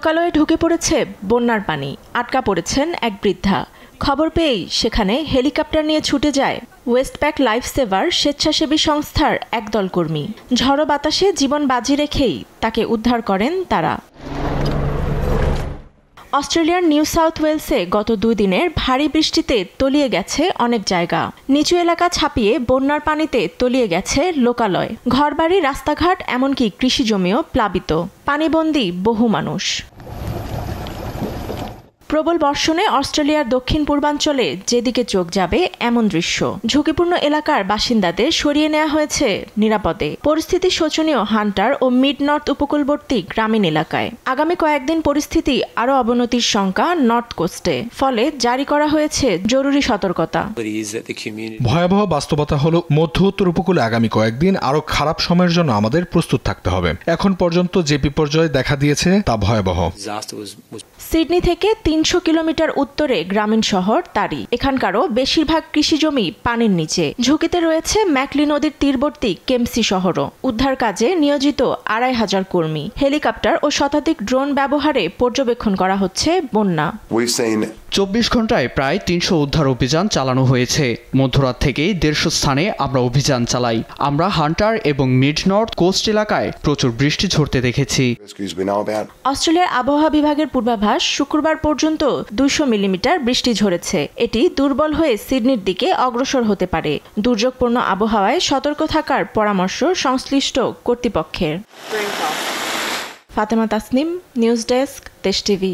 লোকালয়ে ঢুকে পড়েছে বন্যার পানি। আটকা পড়েছেন এক বৃদ্ধা। খবর পেয়েই সেখানে হেলিকপ্টার নিয়ে ছুটে যায় ওয়েস্টপ্যাক লাইফ সেভার স্বেচ্ছাসেবী সংস্থার একদল কর্মী। ঝড়ো বাতাসে জীবন বাজি রেখেই তাকে উদ্ধার করেন তারা। অস্ট্রেলিয়ার নিউ সাউথ ওয়েলসে গত 2 দিনের ভারী বৃষ্টিতে তলিয়ে গেছে অনেক জায়গা। নিচু এলাকা ছাপিয়ে বন্যার পানিতে তলিয়ে গেছে লোকালয়, ঘরবাড়ি, রাস্তাঘাট, এমনকি কৃষিজমিও প্লাবিত। পানিবন্দী বহু মানুষ। প্রবল বর্ষণে অস্ট্রেলিয়ার দক্ষিণ পূর্বাঞ্চলে যেদিকে চোখ যাবে এমন দৃশ্য। ঝুঁকিপূর্ণ এলাকার বাসিন্দাদের সরিয়ে নেওয়া হয়েছে নিরাপদে। পরিস্থিতি শোচনীয় হান্টার ও মিড নর্থ উপকূলবর্তী গ্রামীণ এলাকায়। আগামী কয়েকদিন পরিস্থিতি আরও অবনতির শঙ্কা নর্থ কোস্টে, ফলে জারি করা হয়েছে জরুরি সতর্কতা। ভয়াবহ বাস্তবতা হলো মধ্য উত্তর উপকূলে আগামী কয়েকদিন আরও খারাপ সময়ের জন্য আমাদের প্রস্তুত থাকতে হবে। এখন পর্যন্ত যে বিপর্যয় দেখা দিয়েছে তা ভয়াবহ। সিডনি থেকে 300 কিলোমিটার উত্তরে গ্রামীণ শহর তারি। এখানকারও বেশিরভাগ কৃষিজমি পানির নিচে। ঝুঁকিতে রয়েছে ম্যাকলি নদীর তীরবর্তী কেমসি শহরও। উদ্ধার কাজে নিয়োজিত 2500 কর্মী। হেলিকপ্টার ও শতাধিক ড্রোন ব্যবহারে পর্যবেক্ষণ করা হচ্ছে বন্যা। 24 ঘন্টায় প্রায় 300 উদ্ধার অভিযান চালানো হয়েছে। মধ্যরাত থেকেই 150 স্থানে আমরা অভিযান চালাই। আমরা হান্টার এবং মিড নর্থ কোস্ট এলাকায় প্রচুর বৃষ্টি ঝরতে দেখেছি। অস্ট্রেলিয়ার আবহাওয়া বিভাগের পূর্বাভাস, শুক্রবার পর্যন্ত 200 মিলিমিটার বৃষ্টি ঝরেছে। এটি দুর্বল হয়ে সিডনির দিকে অগ্রসর হতে পারে। দুর্যোগপূর্ণ আবহাওয়ায় সতর্ক থাকার পরামর্শ সংশ্লিষ্ট কর্তৃপক্ষের। ফাতেমা তাসনিম, নিউজ ডেস্ক, দেশ টিভি।